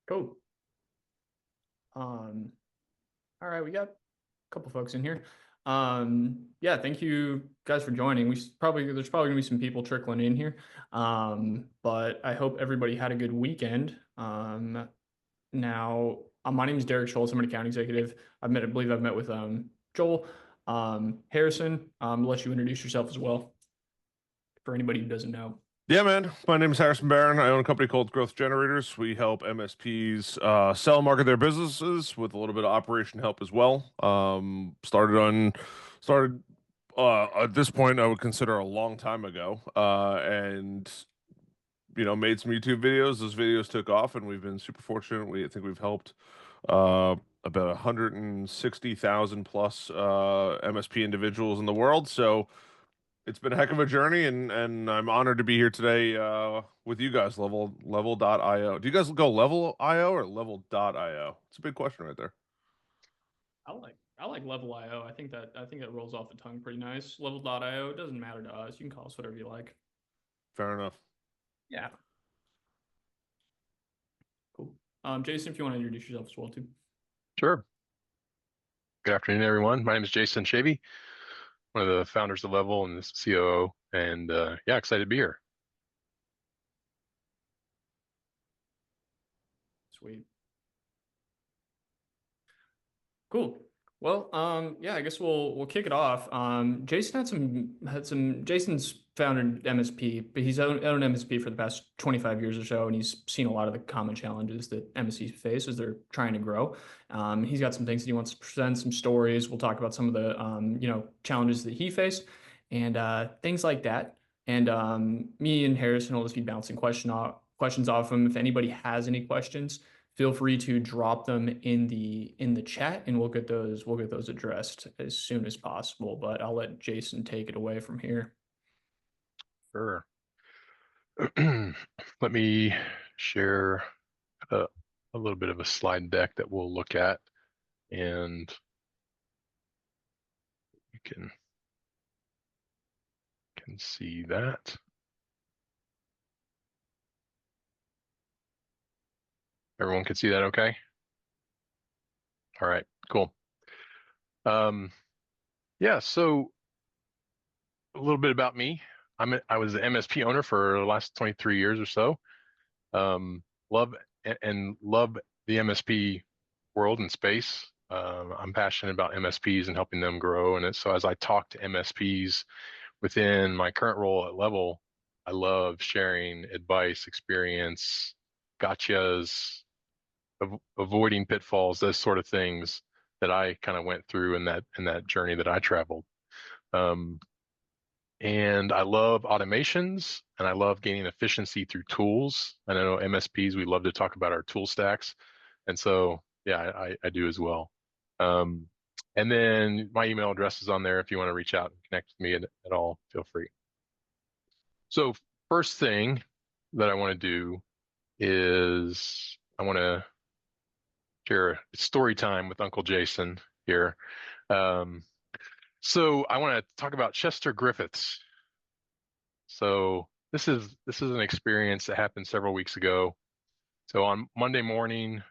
Cool. Um, all right, we got a couple folks in here. Yeah, thank you guys for joining. There's probably gonna be some people trickling in here. But I hope everybody had a good weekend. Now, my name is Derek Schultz. I'm an account executive. I believe I've met with Joel. Harrison, let you introduce yourself as well for anybody who doesn't know. Yeah, man. My name is Harrison Barron. I own a company called Growth Generators. We help MSPs sell and market their businesses with a little bit of operation help as well. Started at this point I would consider a long time ago, and made some YouTube videos. Those videos took off, and we've been super fortunate. I think we've helped about 160,000 plus MSP individuals in the world. So it's been a heck of a journey, and I'm honored to be here today with you guys. Level.io. Do you guys go level.io or level.io? It's a big question right there. I like Level IO. I think that rolls off the tongue pretty nice. Level.io, it doesn't matter to us. You can call us whatever you like. Fair enough. Yeah. Cool. Jason, if you want to introduce yourself as well too. Sure. Good afternoon, everyone. My name is Jason Shavy, one of the founders of Level and the COO, and yeah, excited to be here. Sweet. Cool. Well, yeah, I guess we'll kick it off. Jason's founded MSP, but he's owned MSP for the past 25 years or so, and he's seen a lot of the common challenges that MSPs face as they're trying to grow. He's got some things that he wants to present, some stories. We'll talk about some of the challenges that he faced and things like that. And me and Harrison will just be bouncing questions off him. If anybody has any questions, feel free to drop them in the chat and we'll get those addressed as soon as possible. But I'll let Jason take it away from here. Sure. Let me share a little bit of a slide deck that we'll look at, and you can see that. Everyone can see that okay? All right, cool. Yeah, so a little bit about me. I was an MSP owner for the last 23 years or so. Love the MSP world and space. I'm passionate about MSPs and helping them grow. And so as I talk to MSPs within my current role at Level, I love sharing advice, experience, gotchas, avoiding pitfalls, those sort of things that I kind of went through in that journey that I traveled. And I love automations, and I love gaining efficiency through tools. And I know MSPs, we love to talk about our tool stacks. And so, yeah, I do as well. And then my email address is on there. If you want to reach out and connect with me at all, feel free. So first thing that I want to do is I want to share story time with Uncle Jason here. So I want to talk about Chester Griffiths. So this is an experience that happened several weeks ago. So on Monday morning,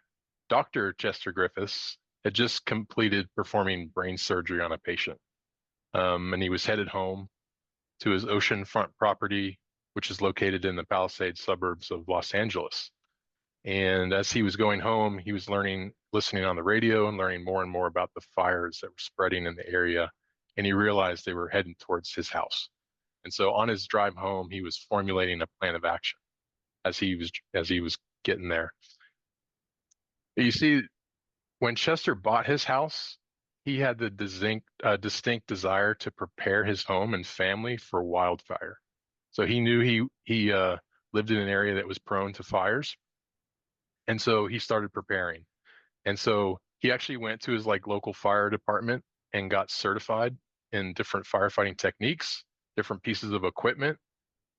Dr. Chester Griffiths had just completed performing brain surgery on a patient. And he was headed home to his oceanfront property, which is located in the Palisades suburbs of Los Angeles. And as he was going home, he was listening on the radio and learning more and more about the fires that were spreading in the area. And he realized they were heading towards his house. And so on his drive home, he was formulating a plan of action as he was getting there. You see, when Chester bought his house, he had the distinct desire to prepare his home and family for wildfire. So he knew he lived in an area that was prone to fires. And so he started preparing. And so he actually went to his local fire department and got certified in different firefighting techniques, different pieces of equipment.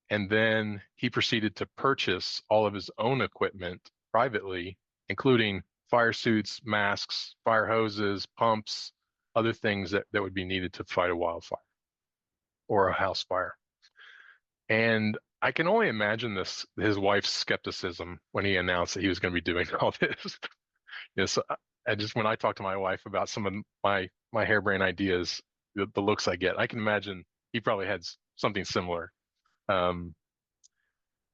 And then he proceeded to purchase all of his own equipment privately, including fire suits, masks, fire hoses, pumps, other things that would be needed to fight a wildfire or a house fire. And I can only imagine his wife's skepticism when he announced that he was going to be doing all this. So I just, when I talk to my wife about some of my harebrained ideas, the looks I get, I can imagine he probably had something similar. Um,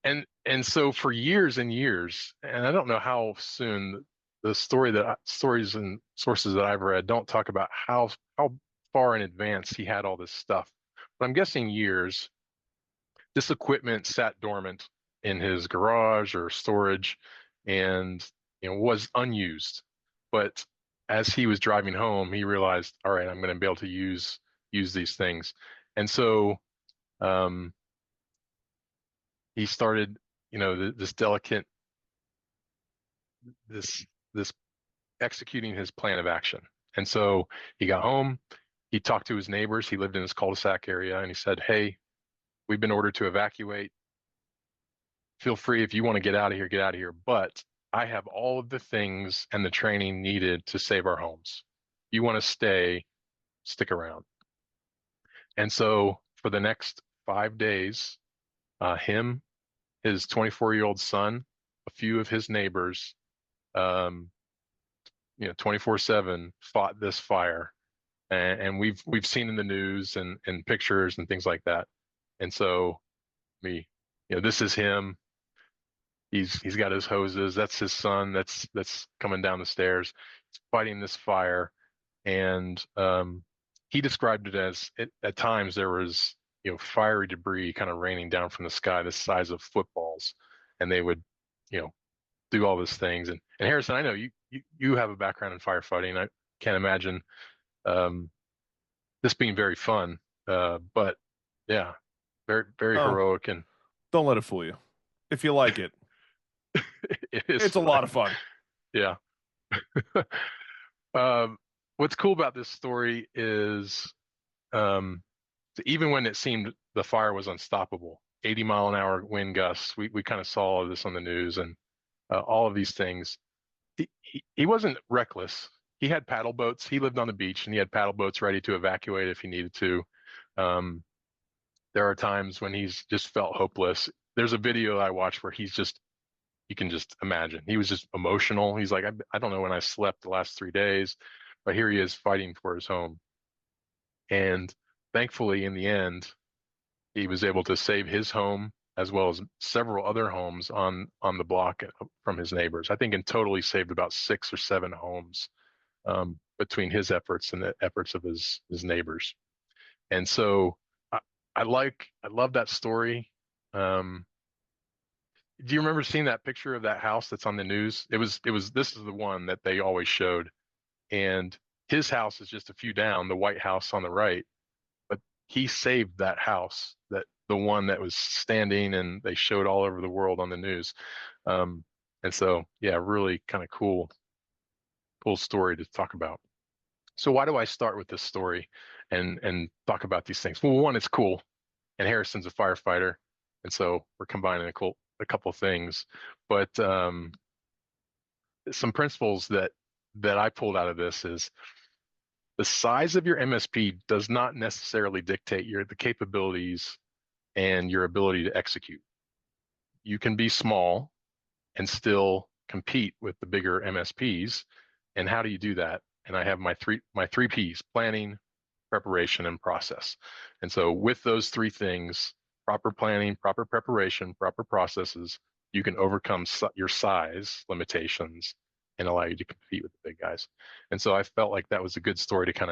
and so for years and years, and I don't know how soon, the stories and sources that I've read don't talk about how far in advance he had all this stuff, but I'm guessing years. This equipment sat dormant in his garage or storage, and was unused. But as he was driving home, he realized, all right, I'm going to be able to use these things, and so um, he started, this delicate, this executing his plan of action. And so he got home, he talked to his neighbors. He lived in this cul-de-sac area, and he said, "Hey, we've been ordered to evacuate. Feel free, if you want to get out of here, get out of here. But I have all of the things and the training needed to save our homes. You want to stay, stick around." And so for the next 5 days, him, his 24-year-old son, a few of his neighbors, 24/7 fought this fire. And we've seen in the news and pictures and things like that. And so this is him. He's got his hoses. That's his son. That's coming down the stairs, fighting this fire. And he described it as, at times there was fiery debris kind of raining down from the sky, the size of footballs, and they would do all these things. And Harrison, I know you have a background in firefighting. I can't imagine this being very fun, but yeah, very very heroic. And don't let it fool you. If you like it, it's fun. A lot of fun. Yeah. What's cool about this story is, even when it seemed the fire was unstoppable, 80-mile-an-hour wind gusts, we kind of saw all of this on the news, and all of these things. He wasn't reckless. He had paddle boats. He lived on the beach, and he had paddle boats ready to evacuate if he needed to. There are times when he's just felt hopeless. There's a video I watched where you can just imagine. He was just emotional. He's like, I don't know when I slept the last 3 days, but here he is fighting for his home. And thankfully, in the end, he was able to save his home as well as several other homes on the block from his neighbors. I think in total he saved about 6 or 7 homes between his efforts and the efforts of his neighbors. And so I love that story. Do you remember seeing that picture of that house that's on the news? This is the one that they always showed. And his house is just a few down, the White House on the right, but he saved that house, the one that was standing and they showed all over the world on the news. And so, yeah, really kind of cool story to talk about. So why do I start with this story and talk about these things? Well, one, it's cool, and Harrison's a firefighter, and so we're combining a couple of things. But some principles that I pulled out of this is the size of your MSP does not necessarily dictate the capabilities and your ability to execute. You can be small and still compete with the bigger MSPs. And how do you do that? And I have my three P's: planning, preparation, and process. And so with those 3 things, proper planning, proper preparation, proper processes, you can overcome your size limitations and allow you to compete with the big guys. And so I felt like that was a good story to kind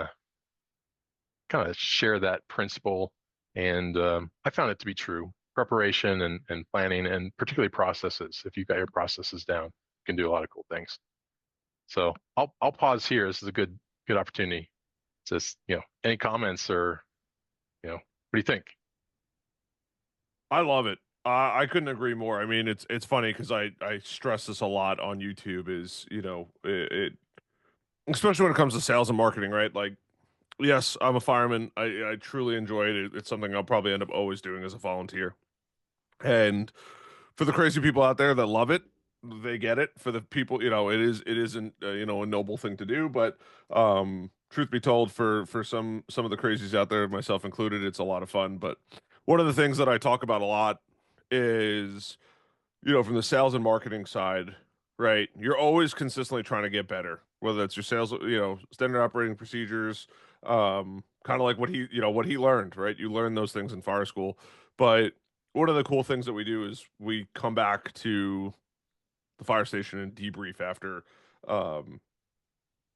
of share that principle. And I found it to be true. Preparation and planning, and particularly processes. If you've got your processes down, you can do a lot of cool things. So I'll pause here. This is a good opportunity. Just, any comments, or, what do you think? I love it. I couldn't agree more. I mean, it's funny because I stress this a lot on YouTube, is, it especially when it comes to sales and marketing, right? Like, yes, I'm a fireman. I truly enjoy it. It's something I'll probably end up always doing as a volunteer. And for the crazy people out there that love it, they get it. For the people, it isn't a noble thing to do, but truth be told, for some of the crazies out there, myself included, it's a lot of fun. But one of the things that I talk about a lot is, from the sales and marketing side, right? You're always consistently trying to get better, whether it's your sales, standard operating procedures, kind of like what he learned, right? You learn those things in fire school. But one of the cool things that we do is we come back to the fire station and debrief after, um,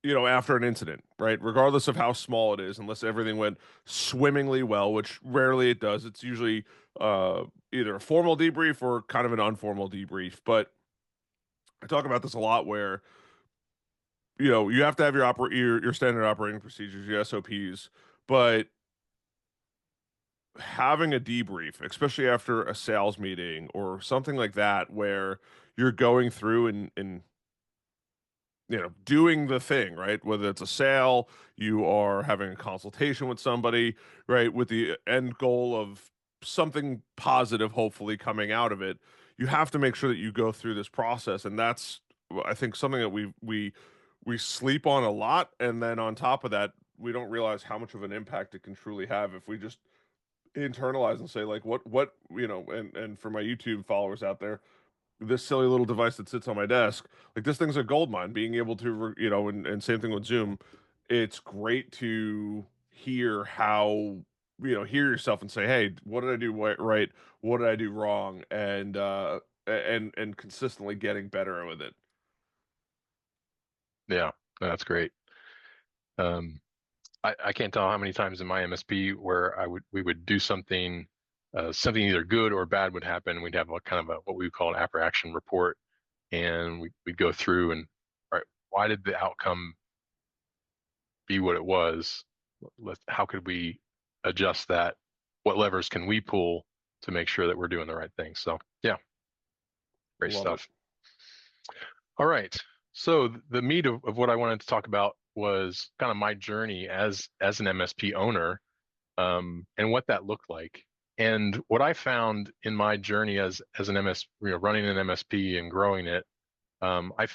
after an incident, right? Regardless of how small it is, unless everything went swimmingly well, which rarely it does. It's usually either a formal debrief or kind of an informal debrief. But I talk about this a lot where, you have to have your standard operating procedures, your SOPs, but having a debrief, especially after a sales meeting or something like that, where you're going through and doing the thing, right? Whether it's a sale, you are having a consultation with somebody, right? With the end goal of something positive, hopefully coming out of it. You have to make sure that you go through this process. And that's, I think, something that we sleep on a lot. And then on top of that, we don't realize how much of an impact it can truly have if we just internalize and say, like, and for my YouTube followers out there, this silly little device that sits on my desk, like, this thing's a gold mine. Being able to, and same thing with Zoom. It's great to hear hear yourself and say, hey, what did I do right? What did I do wrong? And consistently getting better with it. Yeah, that's great. I can't tell how many times in my MSP where we would do something, something either good or bad would happen. We'd have what we would call an after action report, and we'd go through and, all right, why did the outcome be what it was? How could we adjust that? What levers can we pull to make sure that we're doing the right thing? So yeah, great Love stuff. it. All right. So the meat of what I wanted to talk about was kind of my journey as an MSP owner, and what that looked like. And what I found in my journey as an running an MSP and growing it, I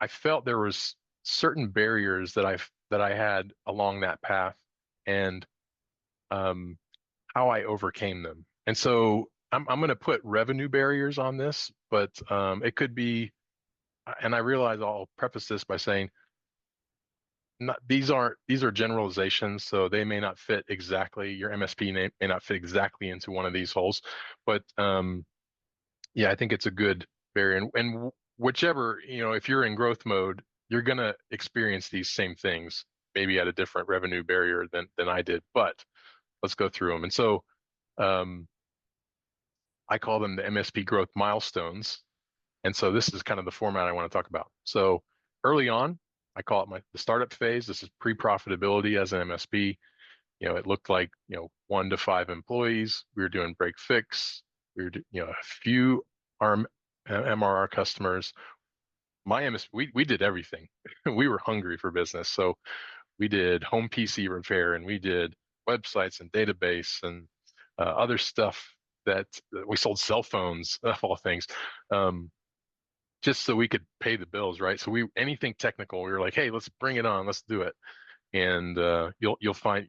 felt there was certain barriers that I had along that path, and how I overcame them. And so I'm going to put revenue barriers on this, but it could be, and I realize I'll preface this by saying, these are generalizations, so they may not fit exactly. Your MSP may not fit exactly into one of these holes, but yeah, I think it's a good barrier. And whichever, if you're in growth mode, you're gonna experience these same things, maybe at a different revenue barrier than I did. But let's go through them. And so um, I call them the MSP growth milestones. And so this is kind of the format I want to talk about. So early on, I call it the startup phase. This is pre-profitability as an MSP. It looked like, 1 to 5 employees. We were doing break fix. We were, a few MRR customers. My MSP, we did everything. We were hungry for business. So we did home PC repair, and we did websites and database and other stuff that we sold cell phones, of all things. Just so we could pay the bills, right? So anything technical, we were like, hey, let's bring it on, let's do it. And you'll find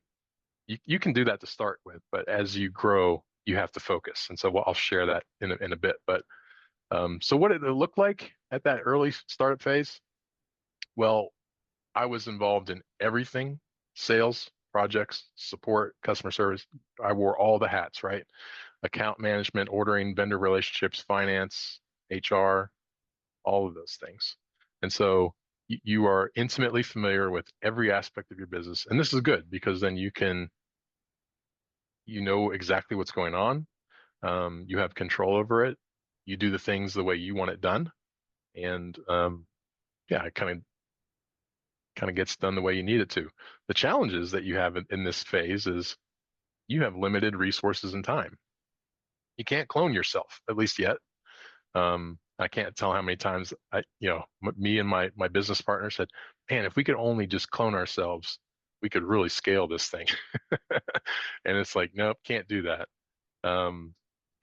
you can do that to start with, but as you grow, you have to focus. And so I'll share that in a bit. But so what did it look like at that early startup phase? Well, I was involved in everything: sales, projects, support, customer service. I wore all the hats, right? Account management, ordering, vendor relationships, finance, HR, all of those things. And so you are intimately familiar with every aspect of your business. And this is good because then you know exactly what's going on. You have control over it. You do the things the way you want it done. And yeah, it kind of gets done the way you need it to. The challenges that you have in this phase is you have limited resources and time. You can't clone yourself, at least yet. I can't tell how many times me and my business partner said, man, if we could only just clone ourselves, we could really scale this thing. And it's like, nope, can't do that.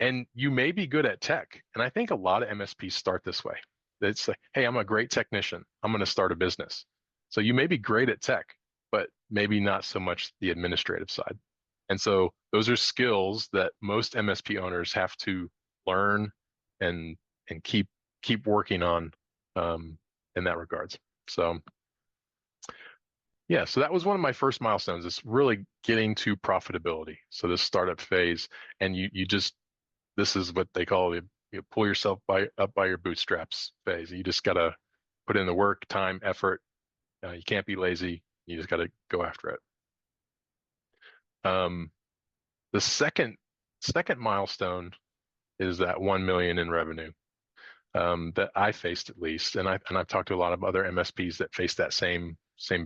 And you may be good at tech. And I think a lot of MSPs start this way. It's like, hey, I'm a great technician. I'm going to start a business. So you may be great at tech, but maybe not so much the administrative side. And so those are skills that most MSP owners have to learn and keep working on in that regards. So yeah, so that was one of my first milestones, is really getting to profitability. So this startup phase, and you just, this is what they call you pull yourself up by your bootstraps phase. You just gotta put in the work, time, effort. You can't be lazy. You just gotta go after it. The second milestone is that 1 million in revenue that I faced, at least, and I've talked to a lot of other MSPs that face that same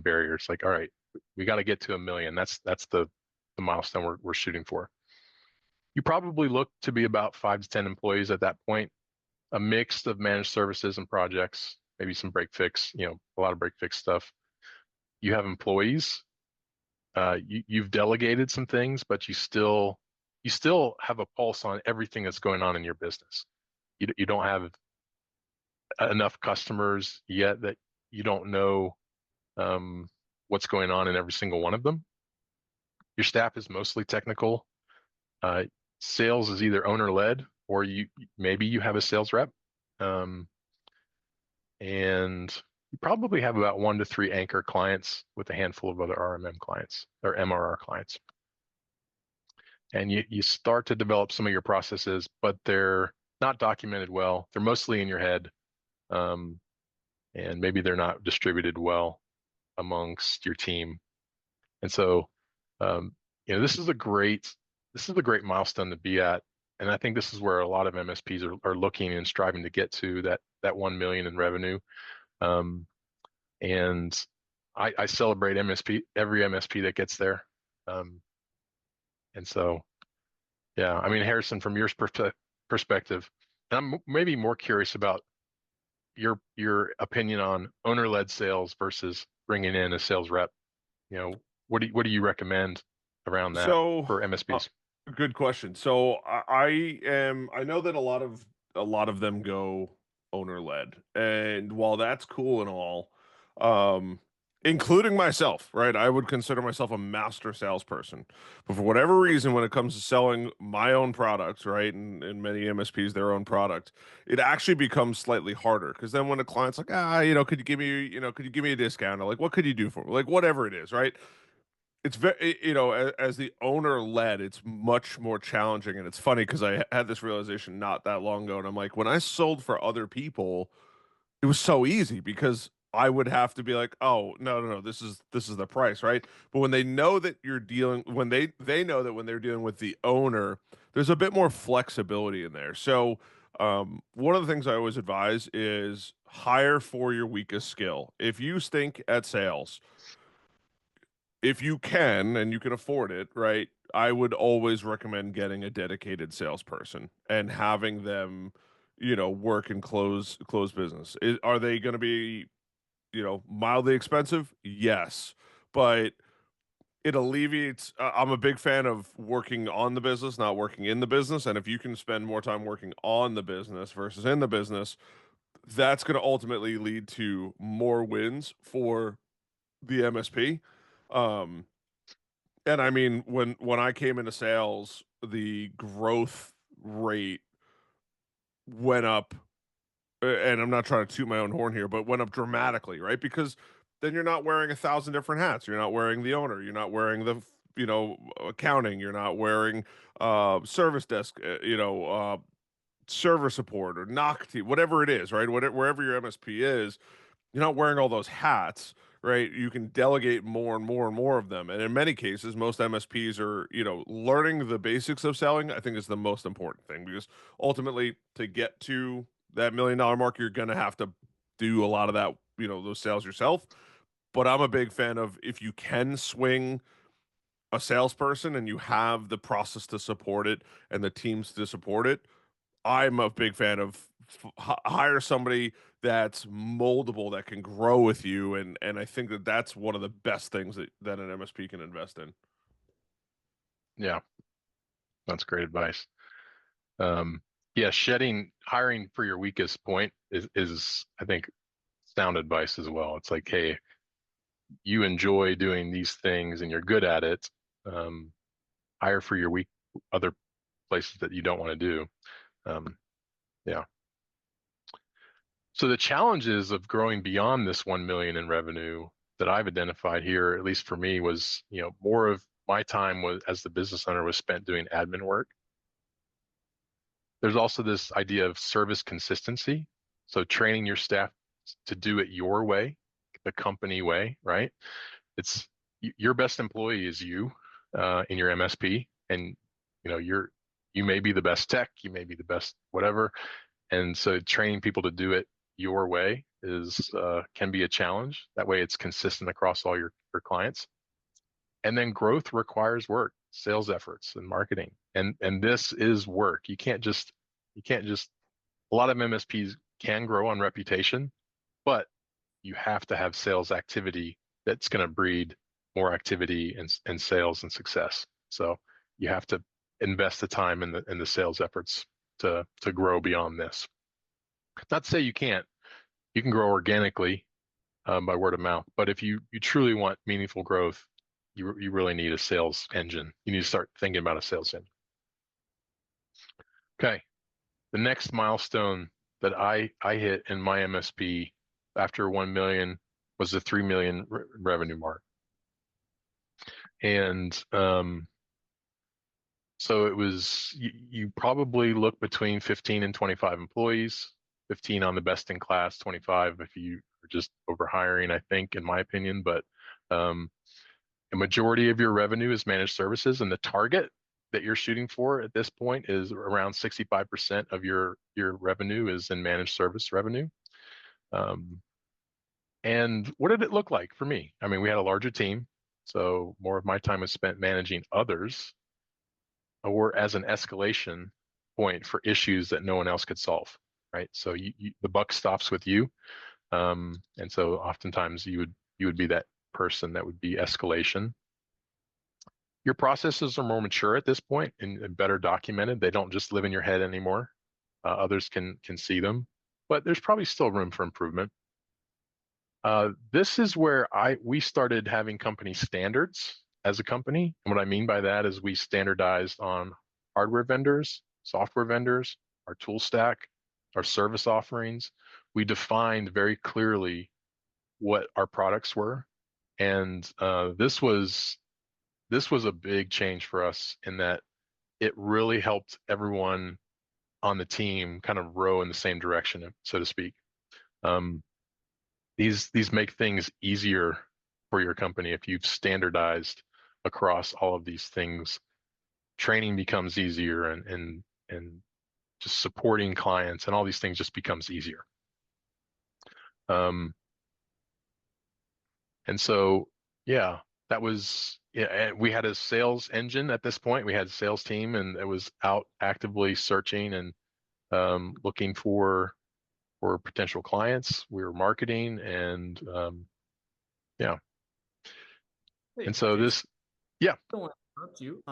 barrier. It's like, all right, we got to get to 1 million. That's the milestone we're shooting for. You probably look to be about 5 to 10 employees at that point, a mix of managed services and projects, maybe some break fix, a lot of break fix stuff. You have employees. You've delegated some things, but you still have a pulse on everything that's going on in your business. You don't have enough customers yet that you don't know what's going on in every single one of them. Your staff is mostly technical. Sales is either owner led, or maybe you have a sales rep, and you probably have about 1 to 3 anchor clients with a handful of other RMM clients or MRR clients. And you start to develop some of your processes, but they're not documented well. They're mostly in your head, and maybe they're not distributed well amongst your team. And so, this is a great milestone to be at. And I think this is where a lot of MSPs are looking and striving to get to that 1 million in revenue. And I celebrate every MSP that gets there. And so, yeah, I mean, Harrison, from your perspective, and I'm maybe more curious about your opinion on owner-led sales versus bringing in a sales rep. What do you recommend around that for MSPs? Good question. So I know that a lot of them go owner led, and while that's cool and all, including myself, right? I would consider myself a master salesperson, but for whatever reason, when it comes to selling my own product, right, and many MSPs their own product, it actually becomes slightly harder, because then when a client's like, could you give me a discount, or like, what could you do for me, like whatever it is, right? It's very, as the owner led, it's much more challenging. And it's funny because I had this realization not that long ago. And I'm like, when I sold for other people, it was so easy because I would have to be like, oh, no, this is the price, right? But when they know that when they know that when they're dealing with the owner, there's a bit more flexibility in there. So, one of the things I always advise is hire for your weakest skill. If you stink at sales, if you can and you can afford it, right, I would always recommend getting a dedicated salesperson and having them, work and close business. Are they going to be, mildly expensive? Yes, but it alleviates. I'm a big fan of working on the business, not working in the business. And if you can spend more time working on the business versus in the business, that's going to ultimately lead to more wins for the MSP. Um, And I mean, when I came into sales, the growth rate went up, and I'm not trying to toot my own horn here, but went up dramatically, right? Because then you're not wearing 1,000 different hats. You're not wearing the owner. You're not wearing the accounting. You're not wearing service desk. Server support or knock team, whatever it is, right? Wherever your MSP is, you're not wearing all those hats, right? You can delegate more and more and more of them. And in many cases, most MSPs are, learning the basics of selling, I think is the most important thing, because ultimately to get to that $1 million mark, you're going to have to do a lot of that, those sales yourself. But I'm a big fan of, if you can swing a salesperson and you have the process to support it and the teams to support it, I'm a big fan of hire somebody that's moldable, that can grow with you, and I think that that's one of the best things that an MSP can invest in. Yeah, that's great advice. Yeah, hiring for your weakest point is I think sound advice as well. It's like, hey, you enjoy doing these things and you're good at it. Hire for your other places that you don't want to do. Yeah. So the challenges of growing beyond this 1 million in revenue that I've identified here, at least for me, was, more of my time was as the business owner was spent doing admin work. There's also this idea of service consistency. So training your staff to do it your way, the company way, right? It's your best employee is you in your MSP, and you may be the best tech, you may be the best whatever, and so training people to do it your way is can be a challenge. That way, it's consistent across all your clients. And then growth requires work, sales efforts, and marketing, and this is work. You can't just a lot of MSPs can grow on reputation, but you have to have sales activity that's going to breed more activity and sales and success. So you have to invest the time in the sales efforts to grow beyond this. Not to say you can't. You can grow organically by word of mouth, but if you truly want meaningful growth, you really need a sales engine. You need to start thinking about a sales engine. Okay, the next milestone that I hit in my MSP after 1 million was the 3 million revenue mark. And so it was, you probably look between 15 and 25 employees, 15 on the best in class, 25 if you are just over hiring, I think, in my opinion. But a majority of your revenue is managed services, and the target that you're shooting for at this point is around 65% of your revenue is in managed service revenue. And what did it look like for me? I mean, we had a larger team, so more of my time was spent managing others or as an escalation point for issues that no one else could solve, right? So the buck stops with you. And so oftentimes you would be that person that would be escalation. Your processes are more mature at this point and better documented. They don't just live in your head anymore. Others can see them, but there's probably still room for improvement. This is where we started having company standards as a company. And what I mean by that is we standardized on hardware vendors, software vendors, our tool stack, our service offerings. We defined very clearly what our products were. And this was a big change for us in that it really helped everyone on the team kind of row in the same direction, so to speak. These make things easier for your company if you've standardized across all of these things. Training becomes easier, and just supporting clients and all these things just becomes easier. And so, yeah, that was, yeah, we had a sales engine at this point. We had a sales team, and it was out actively searching and looking for potential clients. We were marketing, and yeah. Hey, And so Jason, yeah. I don't want to interrupt you.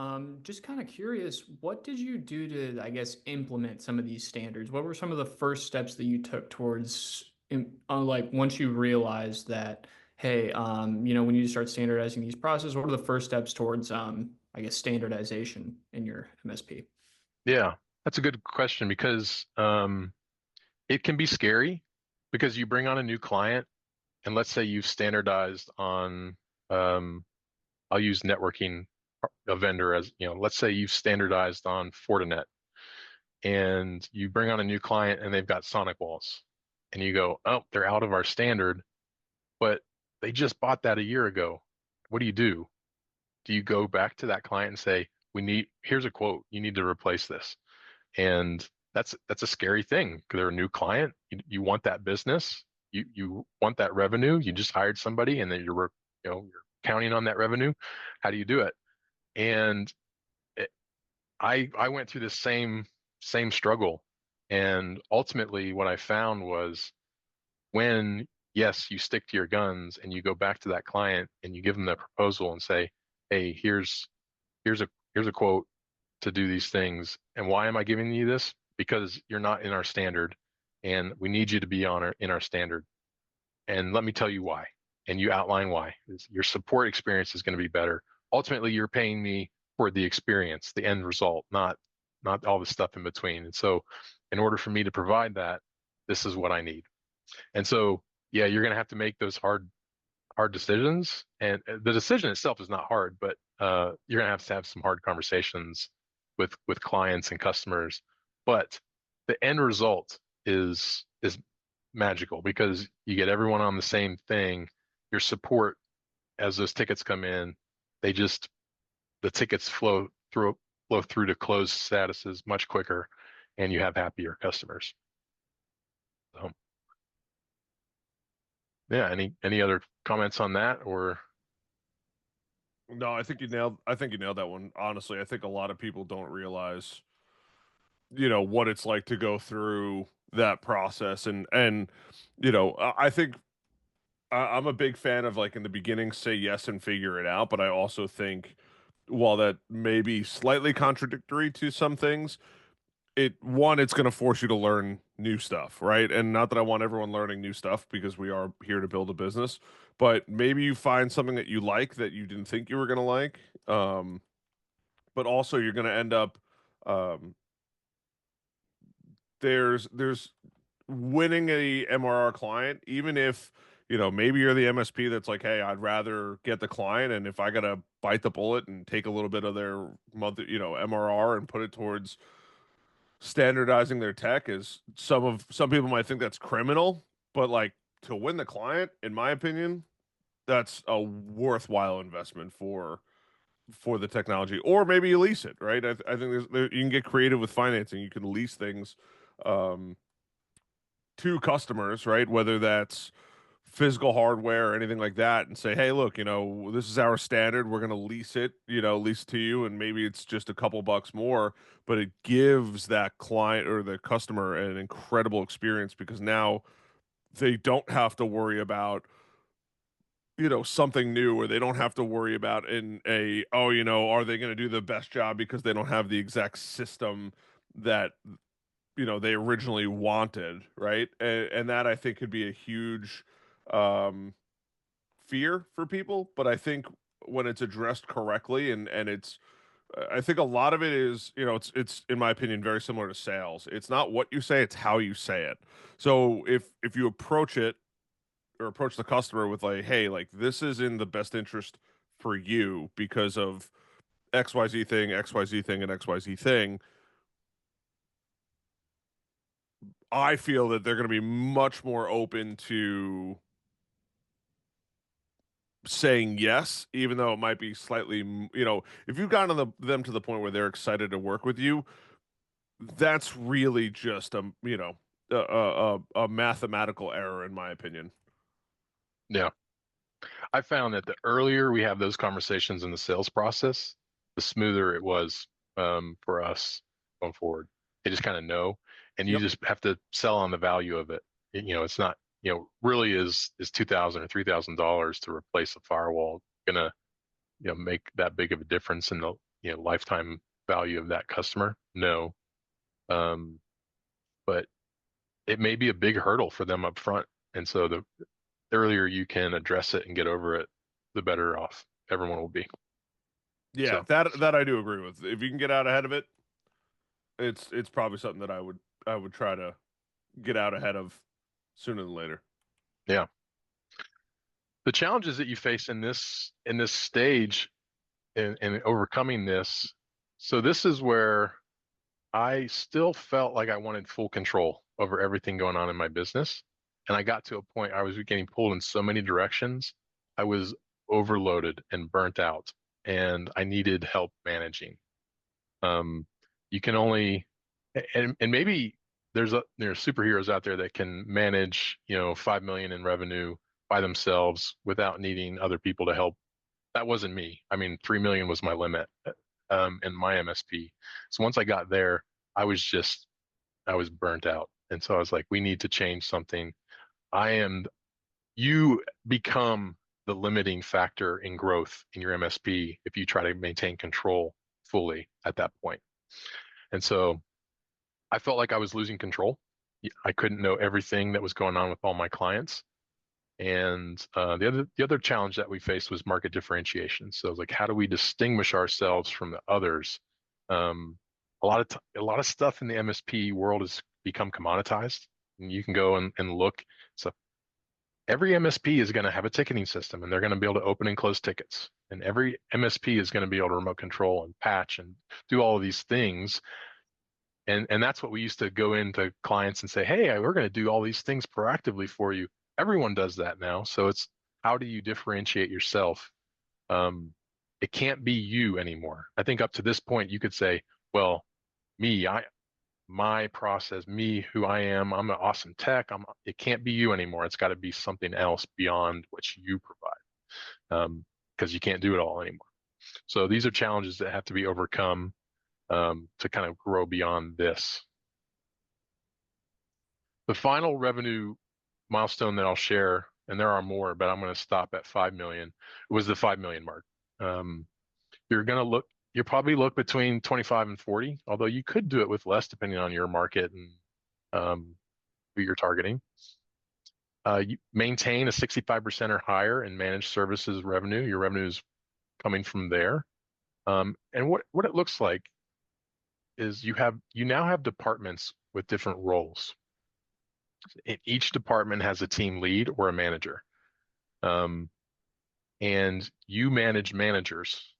Just kind of curious, what did you do to, I guess, implement some of these standards? What were some of the first steps that you took towards, like, once you realized that, hey, we need to start standardizing these processes? What were the first steps towards, I guess, standardization in your MSP? Yeah, that's a good question because it can be scary because you bring on a new client, and let's say you've standardized on, I'll use networking, a vendor as, let's say you've standardized on Fortinet, and you bring on a new client and they've got sonic walls, and you go, oh, they're out of our standard, but they just bought that a year ago. What do you do? Do you go back to that client and say, here's a quote, you need to replace this? And that's a scary thing. They're a new client. You want that business. You want that revenue. You just hired somebody, and then you're counting on that revenue. How do you do it? And I went through the same struggle. And ultimately, what I found was when, yes, you stick to your guns and you go back to that client and you give them the proposal and say, hey, here's a quote to do these things. And why am I giving you this? Because you're not in our standard, and we need you to be in our standard. And let me tell you why. And you outline why. Your support experience is going to be better. Ultimately, you're paying me for the experience, the end result, not not all the stuff in between. And so in order for me to provide that, this is what I need. And so, yeah, you're going to have to make those hard decisions. And the decision itself is not hard, but you're going to have some hard conversations with clients and customers. But the end result is magical because you get everyone on the same thing. Your support, as those tickets come in, the tickets flow through to closed statuses much quicker, and you have happier customers. So, yeah, any other comments on that? Or No, I think you nailed that one. Honestly, I think a lot of people don't realize, what it's like to go through that process. And I think I'm a big fan of, like, in the beginning, say yes and figure it out. But I also think, while that may be slightly contradictory to some things, it's going to force you to learn new stuff, right? And not that I want everyone learning new stuff, because we are here to build a business, but maybe you find something that you like that you didn't think you were going to like. But also you're going to end up, um, there's winning a MRR client, even if, maybe you're the MSP that's like, hey, I'd rather get the client, and if I gotta bite the bullet and take a little bit of their month, MRR, and put it towards standardizing their tech, is some people might think that's criminal, but, like, to win the client, in my opinion, that's a worthwhile investment for the technology. Or maybe you lease it, right? I think you can get creative with financing. You can lease things, um, to customers, right? Whether that's physical hardware or anything like that, and say, hey, look, this is our standard. We're going to lease it, lease to you. And maybe it's just a couple bucks more, but it gives that client or the customer an incredible experience, because now they don't have to worry about, something new, or they don't have to worry about are they going to do the best job because they don't have the exact system that they originally wanted, right? And that, I think, could be a huge, um, fear for people. But I think when it's addressed correctly, and it's, I think a lot of it is, it's in my opinion very similar to sales. It's not what you say, it's how you say it. So if you approach it, or approach the customer with, like, hey, like, this is in the best interest for you because of XYZ thing, XYZ thing, and XYZ thing, I feel that they're going to be much more open to saying yes, even though it might be slightly, if you've gotten them to the point where they're excited to work with you, that's really just a mathematical error, in my opinion. yeah, I found that the earlier we have those conversations in the sales process, the smoother it was for us going forward. They just kind of know, and you Yep. just have to sell on the value of it. It's not, really is $2,000 or $3,000 to replace a firewall gonna, make that big of a difference in the, lifetime value of that customer? No. Um, but it may be a big hurdle for them up front. And so the earlier you can address it and get over it, the better off everyone will be. Yeah, So, that I do agree with. If you can get out ahead of it, it's probably something that I would try to get out ahead of sooner than later. yeah. The challenges that you face in this stage and overcoming this. So this is where I still felt like I wanted full control over everything going on in my business. And I got to a point I was getting pulled in so many directions. I was overloaded and burnt out, and I needed help managing. Um, you can only, and maybe there's superheroes out there that can manage, 5 million in revenue by themselves without needing other people to help. That wasn't me. I mean, 3 million was my limit, in my MSP. So once I got there, I was burnt out. And so I was like, we need to change something. You become the limiting factor in growth in your MSP if you try to maintain control fully at that point. And so I felt like I was losing control. I couldn't know everything that was going on with all my clients. And the other challenge that we faced was market differentiation. So like, how do we distinguish ourselves from the others? a lot of stuff in the MSP world has become commoditized, and you can go and look. So every MSP is going to have a ticketing system, and they're going to be able to open and close tickets. And every MSP is going to be able to remote control and patch and do all of these things. And that's what we used to go into clients and say, hey, we're going to do all these things proactively for you. Everyone does that now. So it's, how do you differentiate yourself? It can't be you anymore. I think up to this point, you could say, well, my process, me, who I am, I'm an awesome tech. It can't be you anymore. It's got to be something else beyond what you provide, because you can't do it all anymore. So these are challenges that have to be overcome to kind of grow beyond this. The final revenue milestone that I'll share, and there are more, but I'm going to stop at 5 million, was the 5 million mark. You'll probably look between 25 and 40, although you could do it with less depending on your market and who you're targeting. You maintain a 65% or higher in managed services revenue. Your revenue is coming from there. And what it looks like is you now have departments with different roles. Each department has a team lead or a manager. And you manage managers,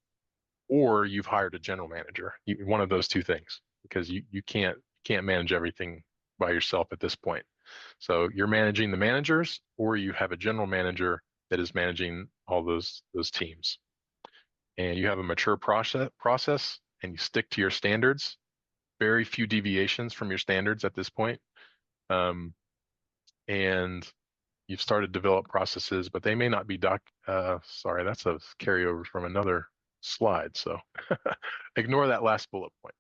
or you've hired a general manager, one of those two things, because you can't manage everything by yourself at this point. So you're managing the managers, or you have a general manager that is managing all those teams. And you have a mature process, and you stick to your standards. Very few deviations from your standards at this point. And you've started to develop processes, but they may not be sorry, that's a carryover from another slide. So ignore that last bullet point.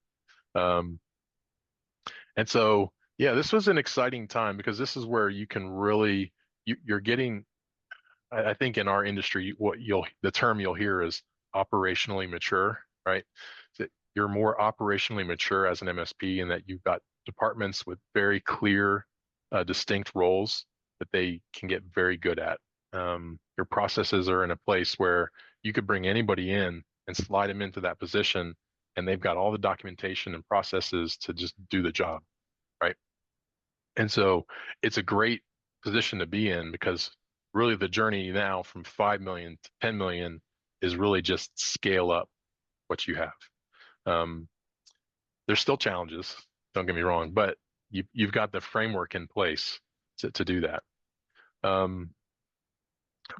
And so, yeah, this was an exciting time, because this is where you can really, you're getting, I think in our industry, the term you'll hear is operationally mature, right? So you're more operationally mature as an MSP, in that you've got departments with very clear, distinct roles that they can get very good at. Your processes are in a place where you could bring anybody in and slide them into that position, and they've got all the documentation and processes to just do the job, right? And so it's a great position to be in, because really the journey now from 5 million to 10 million is really just scale up what you have. There's still challenges, don't get me wrong, but you've got the framework in place to do that.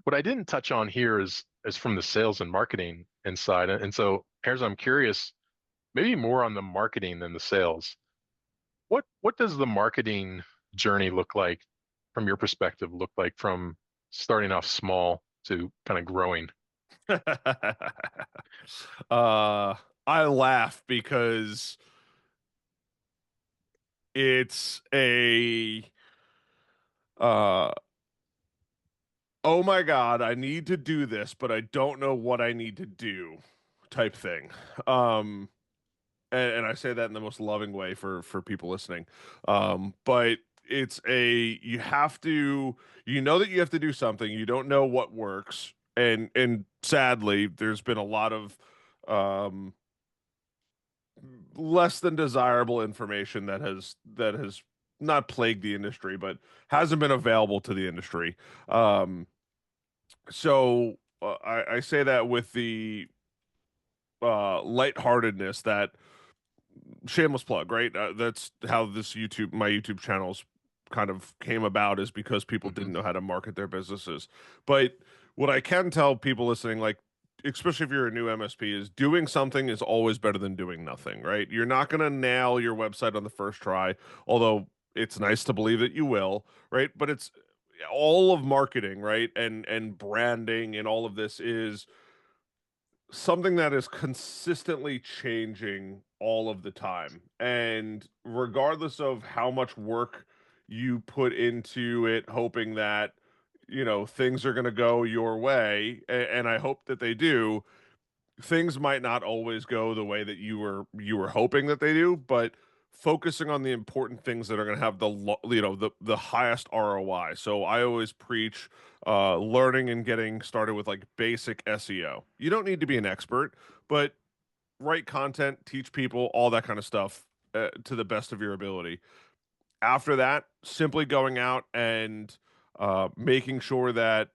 What I didn't touch on here is from the sales and marketing inside. And so, Harris, I'm curious, maybe more on the marketing than the sales. What does the marketing journey look like from your perspective, from starting off small to kind of growing? I laugh because it's oh my God, I need to do this, but I don't know what I need to do type thing. And I say that in the most loving way for people listening. But it's you have to, that you have to do something. You don't know what works. And sadly, there's been a lot of less than desirable information that has not plagued the industry, but hasn't been available to the industry. So I say that with the lightheartedness that, shameless plug, right? That's how my YouTube channels kind of came about, is because people didn't know how to market their businesses. But what I can tell people listening, like, especially if you're a new MSP, is doing something is always better than doing nothing, right? You're not going to nail your website on the first try, although it's nice to believe that you will, right? But it's all of marketing, right? And branding and all of this is something that is consistently changing all of the time. And regardless of how much work you put into it, hoping that, things are going to go your way, and I hope that they do, things might not always go the way that you were hoping that they do, but focusing on the important things that are going to have the highest ROI. So I always preach learning and getting started with like basic SEO. You don't need to be an expert, but write content, teach people, all that kind of stuff to the best of your ability. After that, simply going out and making sure that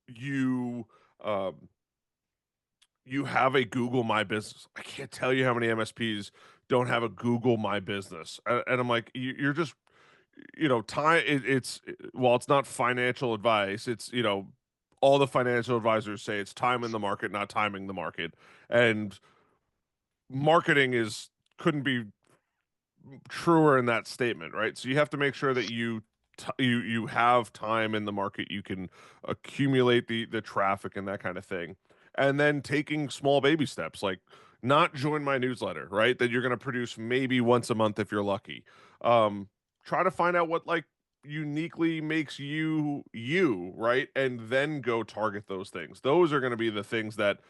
you um, you have a Google My Business. I can't tell you how many MSPs don't have a Google My Business, and I'm like, you're just, time. It's while it's not financial advice, it's all the financial advisors say it's time in the market, not timing the market, and marketing is couldn't be truer in that statement, right? So you have to make sure that you have time in the market, you can accumulate the traffic and that kind of thing, and then taking small baby steps, like not join my newsletter, right? That you're going to produce maybe once a month if you're lucky. Um, Try to find out what like uniquely makes you, right? And then go target those things. Those are going to be the things that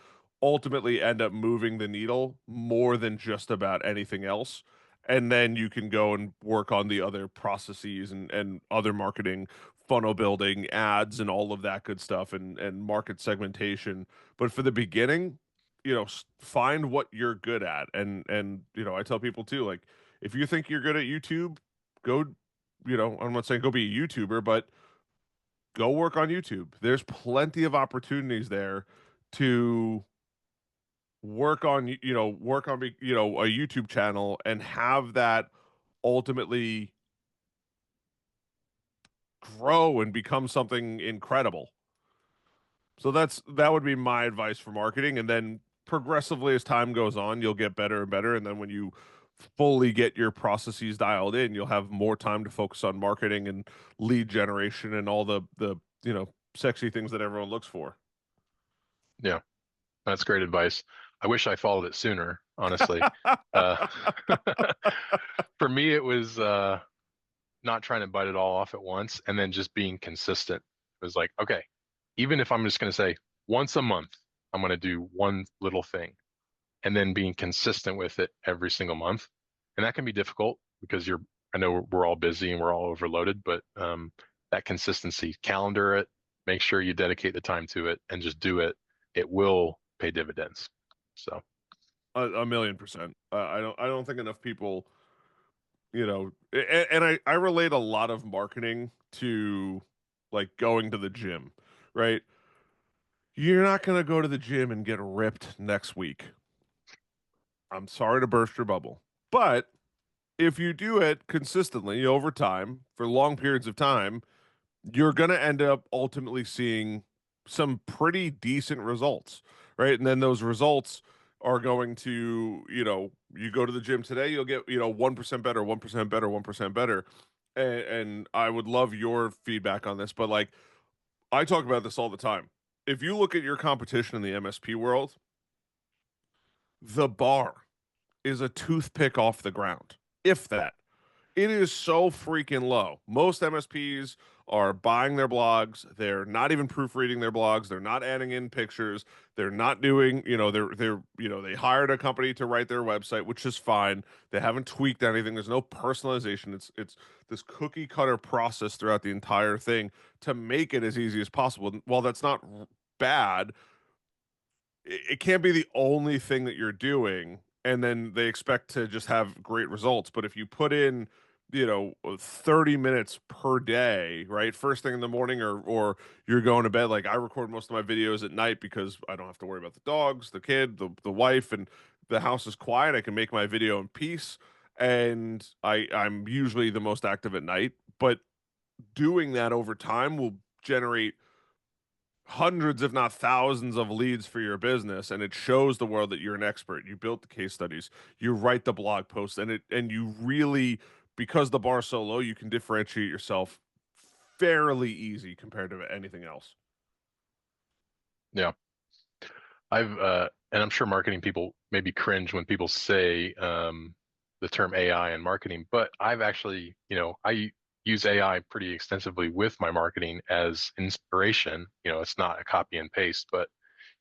ultimately end up moving the needle more than just about anything else, and then you can go and work on the other processes and other marketing, funnel building, ads, and all of that good stuff, and market segmentation. But for the beginning, find what you're good at, and I tell people too, like, if you think you're good at YouTube, go, I'm not saying go be a YouTuber, but go work on YouTube. There's plenty of opportunities there to a YouTube channel and have that ultimately grow and become something incredible. So that would be my advice for marketing, and then progressively as time goes on, you'll get better and better, and then when you fully get your processes dialed in, you'll have more time to focus on marketing and lead generation and all the sexy things that everyone looks for. Yeah, that's great advice. I wish I followed it sooner, honestly. Uh, for me, it was not trying to bite it all off at once and then just being consistent. It was like, okay, even if I'm just going to say once a month, I'm going to do one little thing, and then being consistent with it every single month. And that can be difficult because I know we're all busy and we're all overloaded, but that consistency, calendar it, make sure you dedicate the time to it and just do it. It will pay dividends. So a million percent. I don't think enough people, and I relate a lot of marketing to like going to the gym, right? You're not going to go to the gym and get ripped next week. I'm sorry to burst your bubble. But if you do it consistently over time for long periods of time, you're going to end up ultimately seeing some pretty decent results, right? And then those results are going to, you go to the gym today, you'll get, 1% better, 1% better, 1% better. And I would love your feedback on this, but like, I talk about this all the time. If you look at your competition in the MSP world, the bar is a toothpick off the ground, if that. It is so freaking low. Most MSPs are buying their blogs. They're not even proofreading their blogs. They're not adding in pictures. They're not doing, they hired a company to write their website, which is fine. They haven't tweaked anything. There's no personalization. It's this cookie cutter process throughout the entire thing to make it as easy as possible. While that's not bad, it can't be the only thing that you're doing, and then they expect to just have great results. But if you put in 30 minutes per day, right, first thing in the morning, or you're going to bed, like I record most of my videos at night because I don't have to worry about the dogs, the kid, the wife, and the house is quiet. I can make my video in peace, and I'm usually the most active at night. But doing that over time will generate hundreds, if not thousands, of leads for your business, and it shows the world that you're an expert. You built the case studies, you write the blog posts, and you really, because the bar is so low, you can differentiate yourself fairly easy compared to anything else. yeah, and I'm sure marketing people maybe cringe when people say the term AI and marketing, but I've actually, I use AI pretty extensively with my marketing as inspiration. It's not a copy and paste, but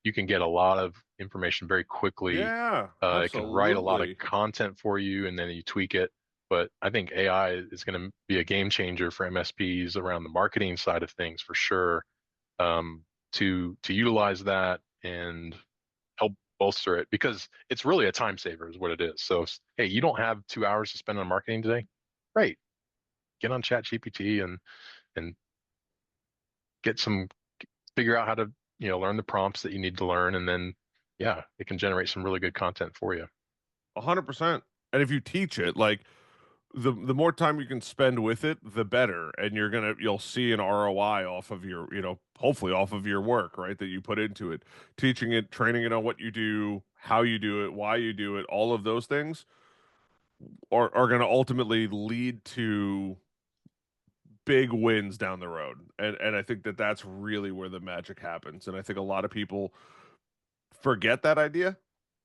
you can get a lot of information very quickly. Yeah, It can write a lot of absolutely. content for you, and then you tweak it. But I think AI is going to be a game changer for MSPs around the marketing side of things for sure. To utilize that and help bolster it, because it's really a time saver is what it is. So, hey, you don't have 2 hours to spend on marketing today? Great. Get on ChatGPT and figure out how to, learn the prompts that you need to learn. And then, yeah, it can generate some really good content for you. 100%. And if you teach it, like the more time you can spend with it, the better. And you'll see an ROI off of your, hopefully off of your work, right? That you put into it, teaching it, training it on what you do, how you do it, why you do it, all of those things are going to ultimately lead to big wins down the road. And I think that that's really where the magic happens. And I think a lot of people forget that idea.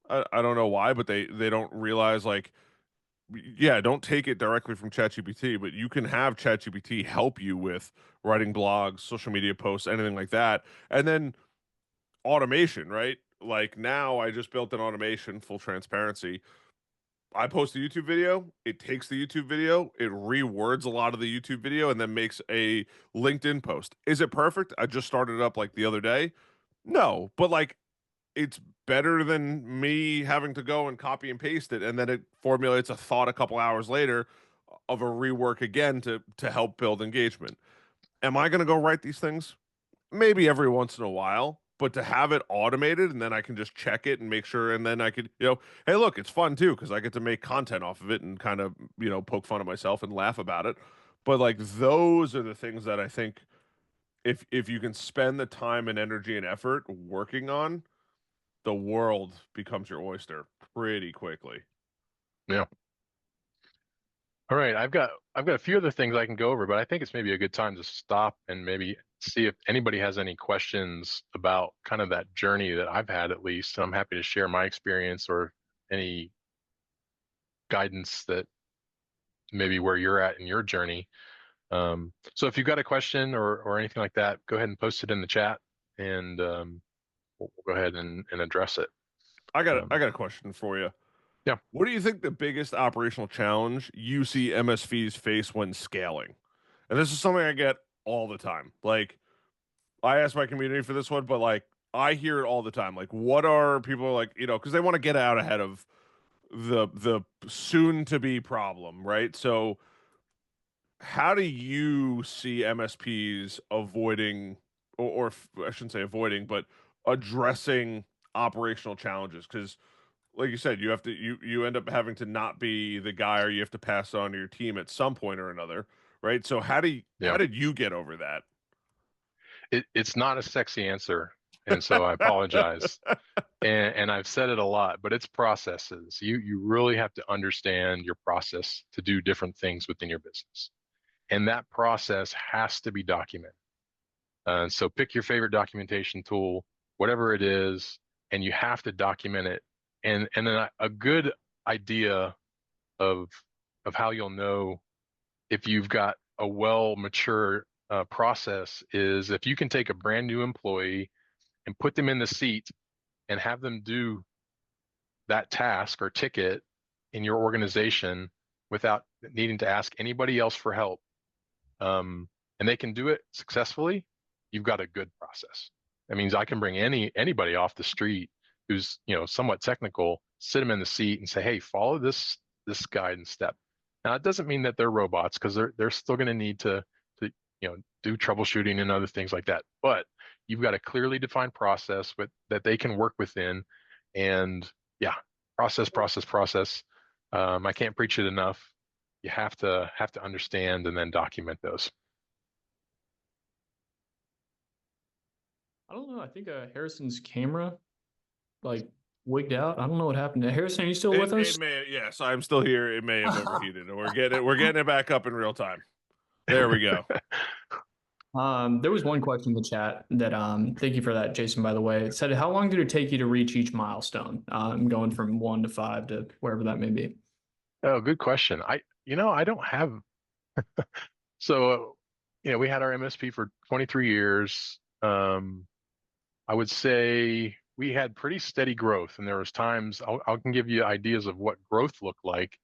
I don't know why, but they don't realize, like, yeah, don't take it directly from ChatGPT, but you can have ChatGPT help you with writing blogs, social media posts, anything like that. And then automation, right? Like, now I just built an automation, full transparency. I post a YouTube video, it takes the YouTube video, it rewords a lot of the YouTube video, and then makes a LinkedIn post. Is it perfect? I just started it up like the other day. No, but like, it's better than me having to go and copy and paste it, and then it formulates a thought a couple hours later of a rework again to help build engagement. Am I going to go write these things? Maybe every once in a while, but to have it automated and then I can just check it and make sure, and then I could, hey, look, it's fun too because I get to make content off of it and kind of, poke fun at myself and laugh about it. But like, those are the things that I think, if you can spend the time and energy and effort working on, the world becomes your oyster pretty quickly. Yeah. All right, I've got a few other things I can go over, but I think it's maybe a good time to stop and maybe see if anybody has any questions about kind of that journey that I've had, at least. I'm happy to share my experience or any guidance that maybe where you're at in your journey. So if you've got a question or anything like that, go ahead and post it in the chat, and we'll go ahead and address it. I got a question for you. Yeah. What do you think the biggest operational challenge you see MSPs face when scaling? And this is something I get all the time. Like, I ask my community for this one, but like, I hear it all the time. Like, what are people like, because they want to get out ahead of the soon to be problem, right? So how do you see MSPs avoiding, or I shouldn't say avoiding, but addressing operational challenges? Because like you said, you end up having to not be the guy, or you have to pass on to your team at some point or another, right? So how did you get over that? It's not a sexy answer, and so I apologize. And I've said it a lot, but it's processes. You really have to understand your process to do different things within your business, and that process has to be documented. So pick your favorite documentation tool, whatever it is, and you have to document it. And then a good idea of how you'll know if you've got a well mature process is if you can take a brand new employee and put them in the seat and have them do that task or ticket in your organization without needing to ask anybody else for help, and they can do it successfully, you've got a good process. That means I can bring anybody off the street who's somewhat technical, sit them in the seat and say, hey, follow this guidance step. Now, it doesn't mean that they're robots, because they're still going to need to do troubleshooting and other things like that. But you've got a clearly defined process that they can work within. And yeah, process. I can't preach it enough. You have to understand and then document those. I don't know. I think Harrison's camera like wigged out. I don't know what happened to Harrison. Are you still with us? Yes, I'm still here. It may have overheated. We're getting it back up in real time. There we go. There was one question in the chat that thank you for that, Jason, by the way. It said, how long did it take you to reach each milestone? Going from 1 to 5 to wherever that may be. Oh, good question. I don't have so we had our MSP for 23 years. I would say we had pretty steady growth, and there was times I can give you ideas of what growth looked like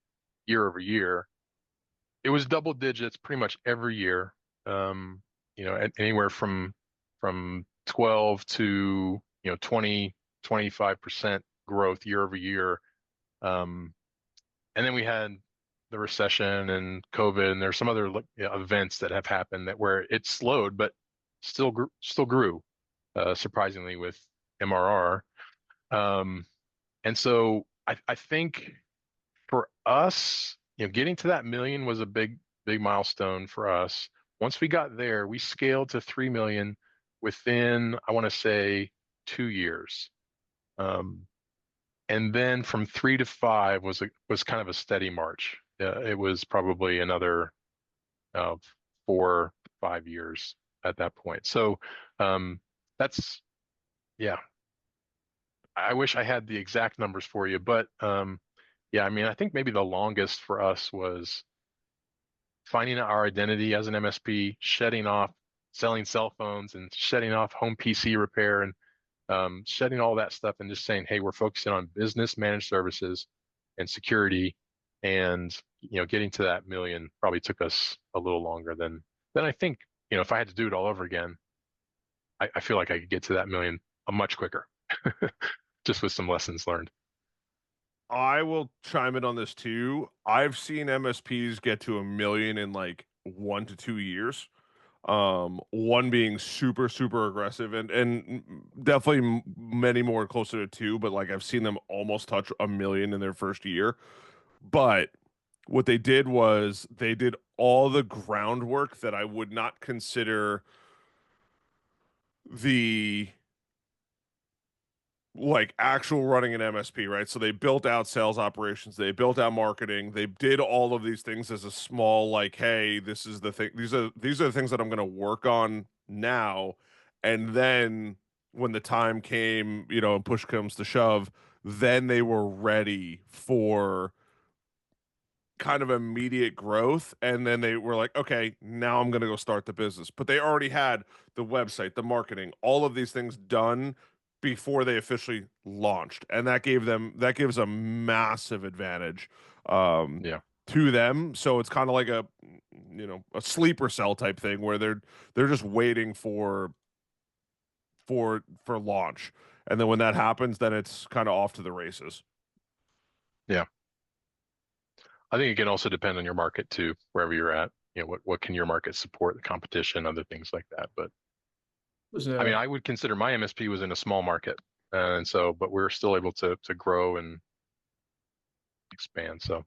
year over year. It was double digits pretty much every year. Anywhere from 12 to 20, 25% growth year over year. And then we had the recession and COVID, and there's some other events that have happened that where it slowed, but still grew, surprisingly with MRR. And so I think for us, getting to that million was a big milestone for us. Once we got there, we scaled to 3 million within, I want to say, 2 years. And then from 3 to 5 was kind of a steady march. It was probably another 4, 5 years at that point. So that's, yeah. I wish I had the exact numbers for you, but yeah, I mean, I think maybe the longest for us was finding our identity as an MSP, shedding off selling cell phones and shedding off home PC repair and shedding all that stuff and just saying, hey, we're focusing on business managed services and security. And getting to that million probably took us a little longer than I think. If I had to do it all over again, I feel like I could get to that million much quicker, just with some lessons learned. I will chime in on this too. I've seen MSPs get to 1 million in like 1 to 2 years. One being super aggressive and definitely many more closer to 2, but like I've seen them almost touch 1 million in their first year. But what they did was they did all the groundwork that I would not consider the like actual running an MSP, right? So they built out sales operations, they built out marketing, they did all of these things as a small, like, hey, this is the thing, these are the things that I'm going to work on now. And then when the time came, and push comes to shove, then they were ready for kind of immediate growth. And then they were like, okay, now I'm going to go start the business. But they already had the website, the marketing, all of these things done before they officially launched. And that gives a massive advantage Yeah. to them. So it's kind of like a sleeper cell type thing where they're just waiting for launch. And then when that happens, then it's kind of off to the races. Yeah. I think it can also depend on your market too, wherever you're at. What can your market support, the competition, other things like that. But I mean, I would consider my MSP was in a small market, and so, but we're still able to grow and expand. So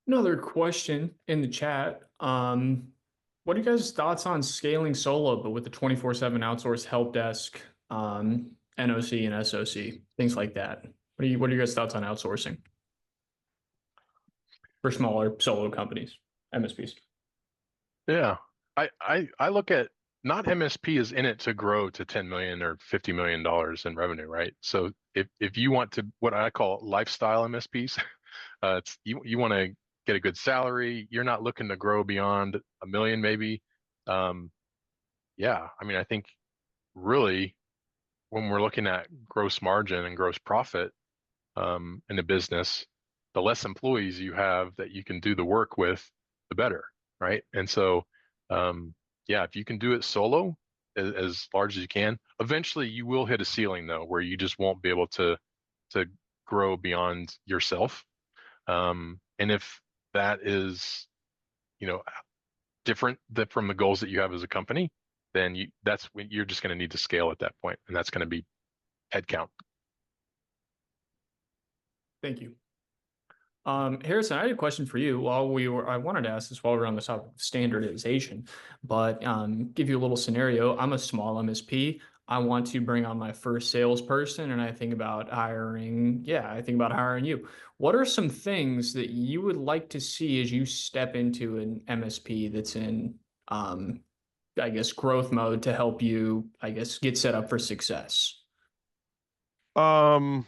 Another question in the chat. What are you guys' thoughts on scaling solo, but with the 24/7 outsourced help desk, NOC and SOC, things like that? What are your guys' thoughts on outsourcing for smaller solo companies, MSPs? yeah, I look at not MSP is in it to grow to 10 million or $50 million in revenue, right? So if you want to, what I call lifestyle MSPs, it's you want to get a good salary. You're not looking to grow beyond 1 million, maybe. Yeah, I mean, I think really when we're looking at gross margin and gross profit in the business, the less employees you have that you can do the work with, the better, right? And so, yeah, if you can do it solo as large as you can, eventually you will hit a ceiling though, where you just won't be able to grow beyond yourself. And if that is, different from the goals that you have as a company, then that's when you're just going to need to scale at that point, and that's going to be headcount. Thank you. Harrison, I had a question for you. I wanted to ask this while we were on the topic of standardization, but give you a little scenario. I'm a small MSP. I want to bring on my first salesperson, and I think about hiring you. What are some things that you would like to see as you step into an MSP that's in, I guess, growth mode to help you, I guess, get set up for success? Believe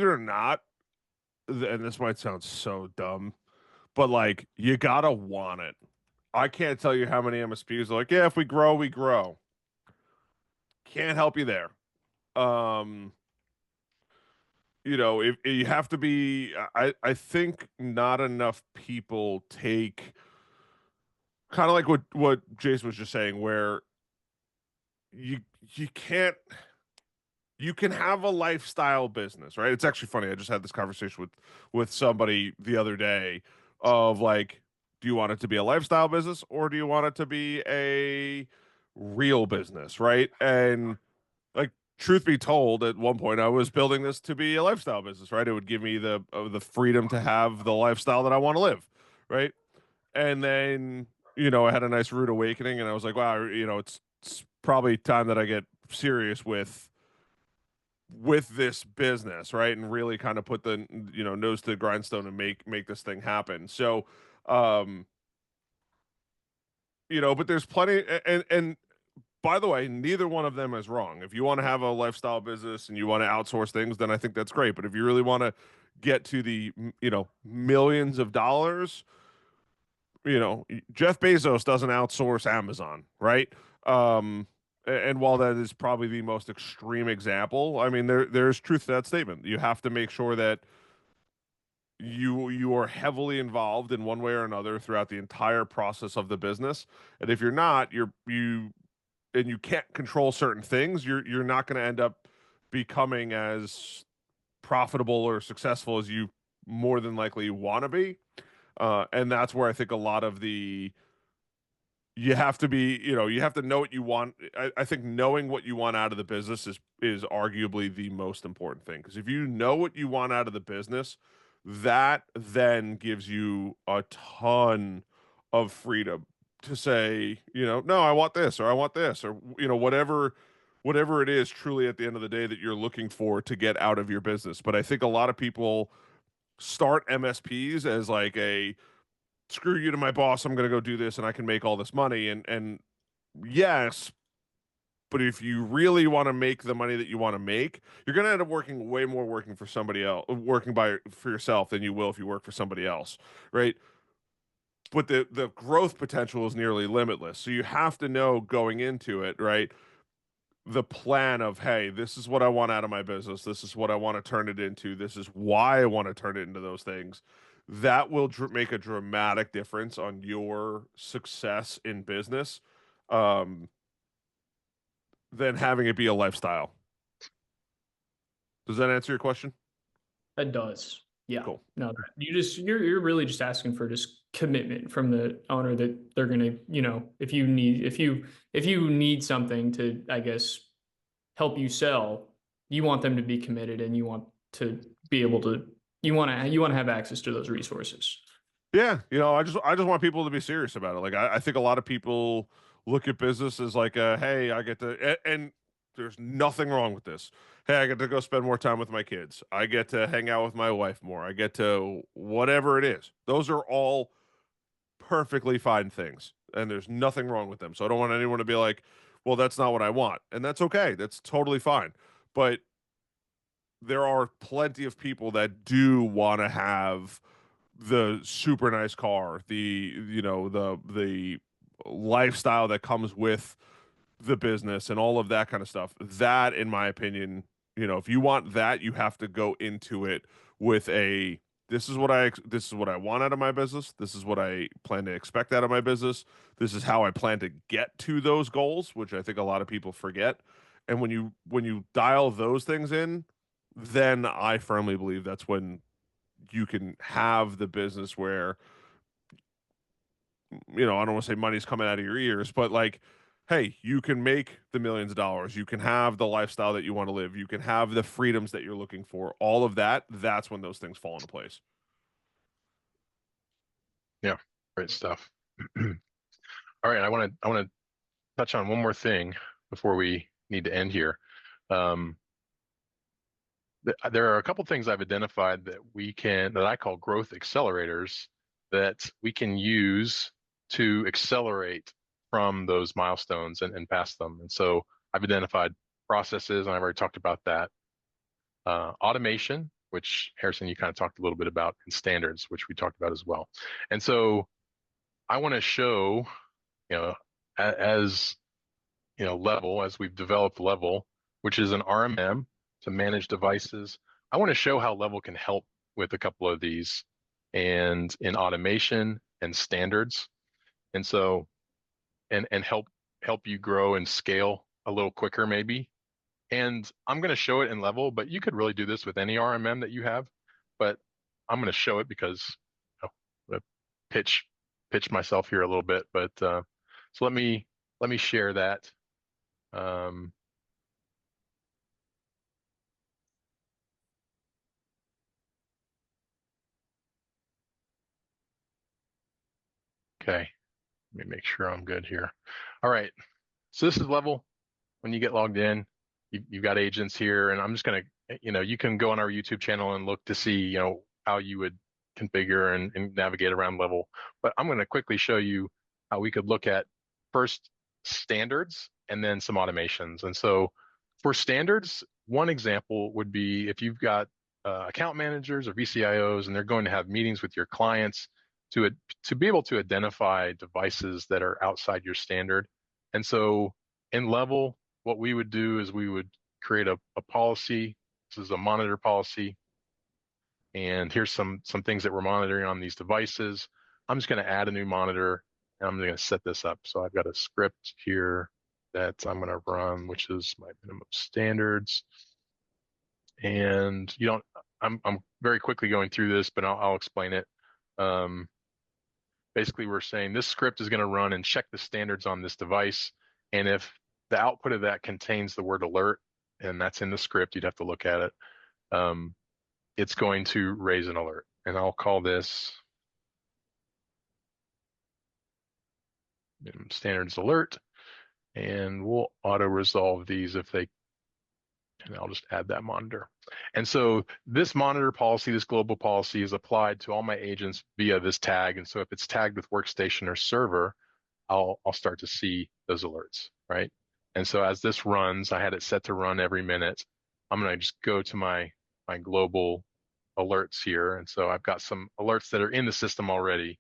it or not, and this might sound so dumb, but like you gotta want it. I can't tell you how many MSPs are like, yeah, if we grow, we grow. Can't help you there. If you have to be, I think not enough people take kind of like what Jason was just saying, where you can't you can have a lifestyle business, right? It's actually funny. I just had this conversation with somebody the other day of like, do you want it to be a lifestyle business or do you want it to be a real business, right? And like, truth be told, at one point I was building this to be a lifestyle business, right? It would give me the freedom to have the lifestyle that I want to live, right? And then, I had a nice rude awakening and I was like, wow, it's probably time that I get serious with this business, right? And really kind of put the, nose to the grindstone and make this thing happen. So, um, but there's plenty, and by the way, neither one of them is wrong. If you want to have a lifestyle business and you want to outsource things, then I think that's great. But if you really want to get to the, millions of dollars, Jeff Bezos doesn't outsource Amazon, right? And while that is probably the most extreme example, I mean, there's truth to that statement. You have to make sure that you are heavily involved in one way or another throughout the entire process of the business. And if you're not, you can't control certain things, you're not going to end up becoming as profitable or successful as you more than likely want to be. And that's where I think a lot of you have to be, you have to know what you want. I think knowing what you want out of the business is arguably the most important thing. Because if you know what you want out of the business, that then gives you a ton of freedom to say, no, I want this, or I want this, or whatever it is truly at the end of the day that you're looking for to get out of your business. But I think a lot of people start MSPs as like a screw you to my boss, I'm going to go do this and I can make all this money. And yes, but if you really want to make the money that you want to make, you're going to end up working way more working for somebody else, for yourself than you will if you work for somebody else, right? But the growth potential is nearly limitless. So you have to know going into it, right? The plan of, hey, this is what I want out of my business. This is what I want to turn it into. This is why I want to turn it into those things. That will make a dramatic difference on your success in business, um, than having it be a lifestyle. Does that answer your question? That does. Yeah. Cool. No, you're really just asking for just commitment from the owner that they're gonna, if you need something to, I guess, help you sell, you want them to be committed and you want to be able to, you want to have access to those resources. Yeah, I just want people to be serious about it. Like I think a lot of people look at business as like hey, I get to and there's nothing wrong with this. Hey, I get to go spend more time with my kids. I get to hang out with my wife more. I get to whatever it is. Those are all perfectly fine things. And there's nothing wrong with them. So I don't want anyone to be like, well, that's not what I want. And that's okay. That's totally fine. But there are plenty of people that do want to have the super nice car, the lifestyle that comes with the business and all of that kind of stuff. That, in my opinion, if you want that, you have to go into it with this is what I want out of my business. This is what I plan to expect out of my business. This is how I plan to get to those goals, which I think a lot of people forget. And when you dial those things in, then I firmly believe that's when you can have the business where, I don't want to say money's coming out of your ears, but like, hey, you can make the millions of dollars. You can have the lifestyle that you want to live. You can have the freedoms that you're looking for. All of that, that's when those things fall into place. Yeah, great stuff. All right, I want to touch on one more thing before we need to end here. There are a couple things I've identified that I call growth accelerators that we can use to accelerate from those milestones and past them. And so I've identified processes, and I've already talked about that. Automation, which Harrison, you kind of talked a little bit about, and standards, which we talked about as well. And so I want to show, as level, as we've developed level, which is an RMM to manage devices. I want to show how level can help with a couple of these and in automation and standards. And so, and help you grow and scale a little quicker maybe And I'm going to show it in level, but you could really do this with any RMM that you have. But I'm going to show it because I'm going to pitch myself here a little bit. But so let me share that. Okay, let me make sure I'm good here. All right, so this is level. When you get logged in, you've got agents here, and I'm just going to, you can go on our YouTube channel and look to see, how you would configure and navigate around level. But I'm going to quickly show you how we could look at first standards and then some automations. And so for standards, one example would be if you've got account managers or VCIOs, and they're going to have meetings with your clients to be able to identify devices that are outside your standard. And so in level, what we would do is we would create a policy. This is a monitor policy. And here's some things that we're monitoring on these devices. I'm just going to add a new monitor, and I'm going to set this up. So I've got a script here that I'm going to run, which is my minimum standards. And I'm very quickly going through this, but I'll explain it. Basically, we're saying this script is going to run and check the standards on this device. And if the output of that contains the word alert, and that's in the script, you'd have to look at it. It's going to raise an alert. And I'll call this minimum standards alert. And we'll auto resolve these if they, and I'll just add that monitor. And so this monitor policy, this global policy, is applied to all my agents via this tag. And so if it's tagged with workstation or server, I'll start to see those alerts, right? And so as this runs, I had it set to run every minute. I'm going to just go to my global alerts here. And so I've got some alerts that are in the system already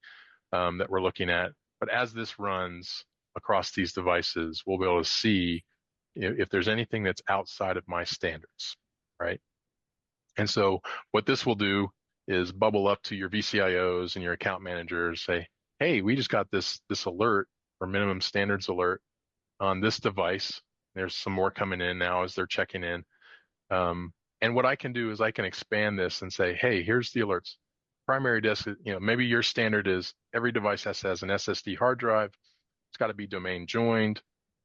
that we're looking at. But as this runs across these devices, we'll be able to see if there's anything that's outside of my standards, right? And so what this will do is bubble up to your VCIOs and your account managers, say, hey, we just got this alert or minimum standards alert on this device. There's some more coming in now as they're checking in. And what I can do is I can expand this and say, hey, here's the alerts. Primary disk, maybe your standard is every device has an SSD hard drive. It's got to be domain joined.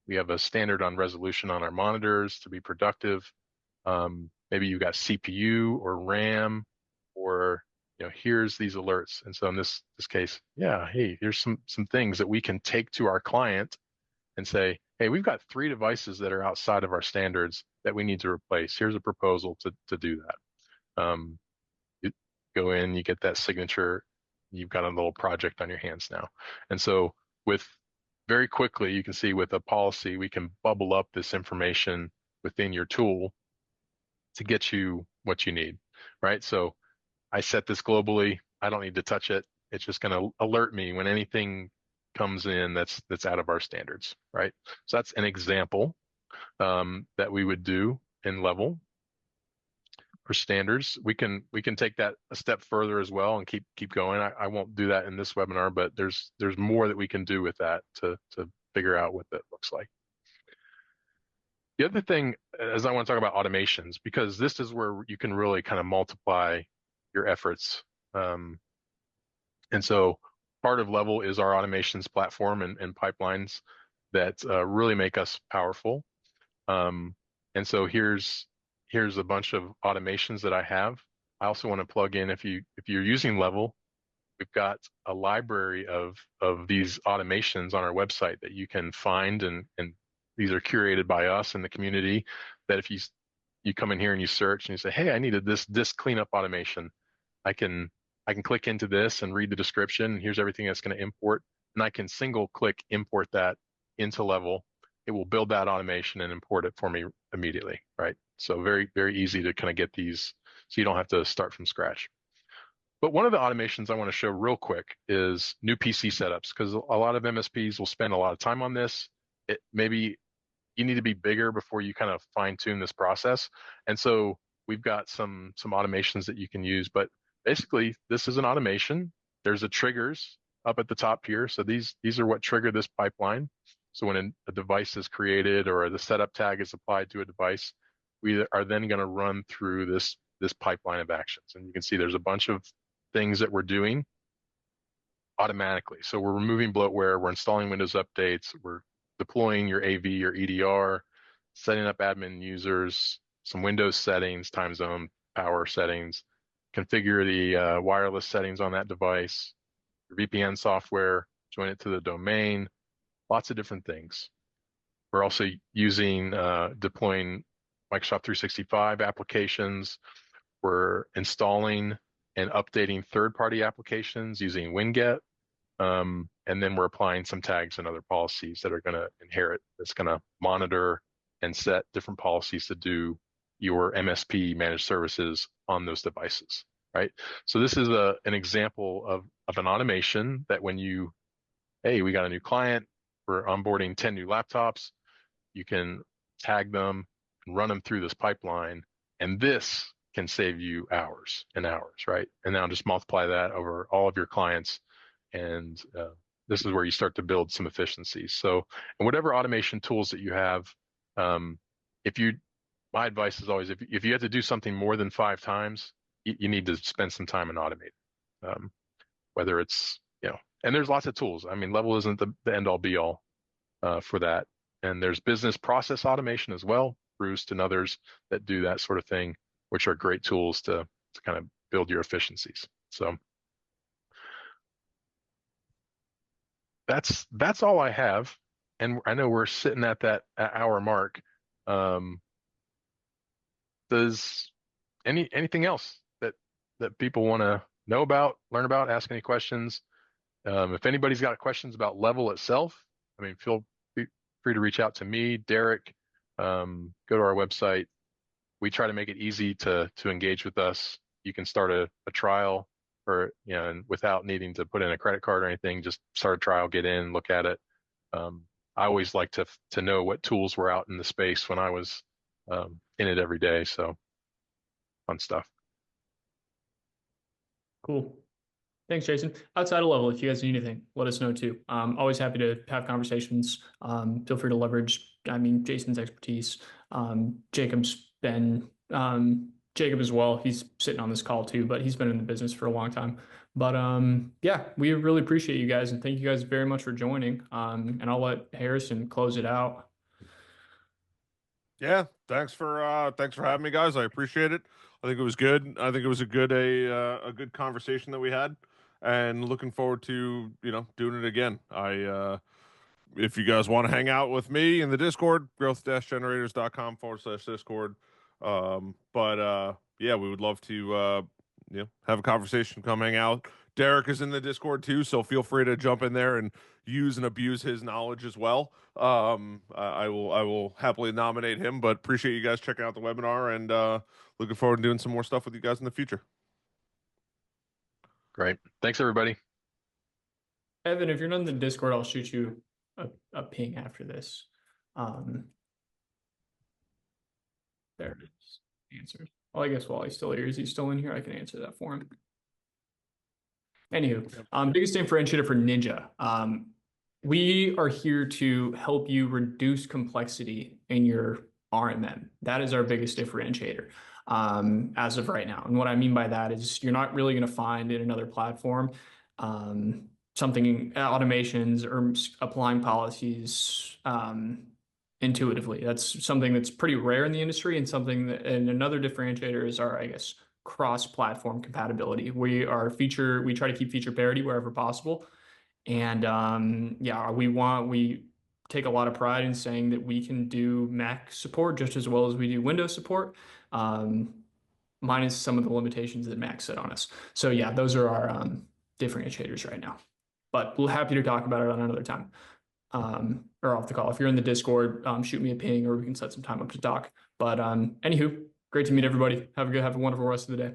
We have a standard on resolution on our monitors to be productive. Maybe you've got CPU or RAM, or here's these alerts. And so in this case, yeah, hey, here's some things that we can take to our client and say, hey, we've got 3 devices that are outside of our standards that we need to replace. Here's a proposal to do that. You go in, you get that signature, you've got a little project on your hands now. And so very quickly, you can see with a policy, we can bubble up this information within your tool to get you what you need, right? So I set this globally. I don't need to touch it. It's just going to alert me when anything comes in that's out of our standards, right? So that's an example that we would do in level. For standards, we can take that a step further as well and keep going. I won't do that in this webinar, but there's more that we can do with that to figure out what that looks like. The other thing is I want to talk about automations, because this is where you can really kind of multiply your efforts. And so part of Level is our automations platform and pipelines that really make us powerful. And so here's a bunch of automations that I have. I also want to plug in, if you're using Level, we've got a library of these automations on our website that you can find, and these are curated by us in the community, that if you come in here and you search and you say, hey, I needed this disk cleanup automation, I can click into this and read the description. Here's everything that's going to import, and I can single click import that into Level. It will build that automation and import it for me immediately, right? So very, very easy to kind of get these, so you don't have to start from scratch. But one of the automations I want to show real quick is new PC setups, because a lot of MSPs will spend a lot of time on this. Maybe you need to be bigger before you kind of fine tune this process. And so we've got some automations that you can use, but basically this is an automation. There's a triggers up at the top here. So these are what trigger this pipeline. So when a device is created or the setup tag is applied to a device, we are then going to run through this pipeline of actions. And you can see there's a bunch of things that we're doing automatically. So we're removing bloatware, we're installing Windows updates, we're deploying your AV, your EDR, setting up admin users, some Windows settings, time zone, power settings, configure the wireless settings on that device, your VPN software, join it to the domain, lots of different things. We're also using, deploying Microsoft 365 applications. We're installing and updating third-party applications using Winget. And then we're applying some tags and other policies that are going to inherit, that's going to monitor and set different policies to do your MSP managed services on those devices, right? So this is an example of an automation that when you, hey, we got a new client, we're onboarding 10 new laptops, you can tag them and run them through this pipeline, and this can save you hours and hours, right? And now just multiply that over all of your clients, and this is where you start to build some efficiencies. So, and whatever automation tools that you have, my advice is always, if you have to do something more than 5 times, you need to spend some time and automate. Whether it's, and there's lots of tools. I mean, Level isn't the end all be all for that. And there's business process automation as well, Roost and others that do that sort of thing, which are great tools to kind of build your efficiencies. So that's all I have. And I know we're sitting at that hour mark. Does anything else that people want to know about, learn about, ask any questions? If anybody's got questions about Level itself, I mean, feel free to reach out to me, Derek. Go to our website. We try to make it easy to engage with us. You can start a trial, or and without needing to put in a credit card or anything, just start a trial, get in, look at it. I always like to know what tools were out in the space when I was in it every day. So fun stuff. Cool. Thanks, Jason. Outside of Level, if you guys need anything, let us know too. Always happy to have conversations. Feel free to leverage, Jason's expertise. Jacob's been, Jacob as well. He's sitting on this call too, but he's been in the business for a long time. But yeah, we really appreciate you guys, and thank you guys very much for joining. And I'll let Harrison close it out. Yeah, thanks for having me, guys. I appreciate it. I think it was good. I think it was a good conversation that we had, and looking forward to doing it again. If you guys want to hang out with me in the Discord, growth-generators.com/Discord. Yeah, we would love to have a conversation, come hang out. Derek is in the Discord too, so feel free to jump in there and use and abuse his knowledge as well. I will happily nominate him, but appreciate you guys checking out the webinar, and looking forward to doing some more stuff with you guys in the future. Great. Thanks, everybody. Evan, if you're not in the Discord, I'll shoot you a ping after this. There it is. Answered. Well, I guess while he's still here, is he still in here? I can answer that for him. Anywho, biggest differentiator for Ninja. We are here to help you reduce complexity in your RMM. That is our biggest differentiator as of right now. And what I mean by that is you're not really going to find in another platform something, automations or applying policies intuitively. That's something that's pretty rare in the industry, and something that, and another differentiator is our, cross-platform compatibility. We try to keep feature parity wherever possible. And we take a lot of pride in saying that we can do Mac support just as well as we do Windows support, minus some of the limitations that Mac set on us. So yeah, those are our differentiators right now. But we're happy to talk about it on another time, or off the call. If you're in the Discord, shoot me a ping, or we can set some time up to talk. But anywho, great to meet everybody. Have a wonderful rest of the day.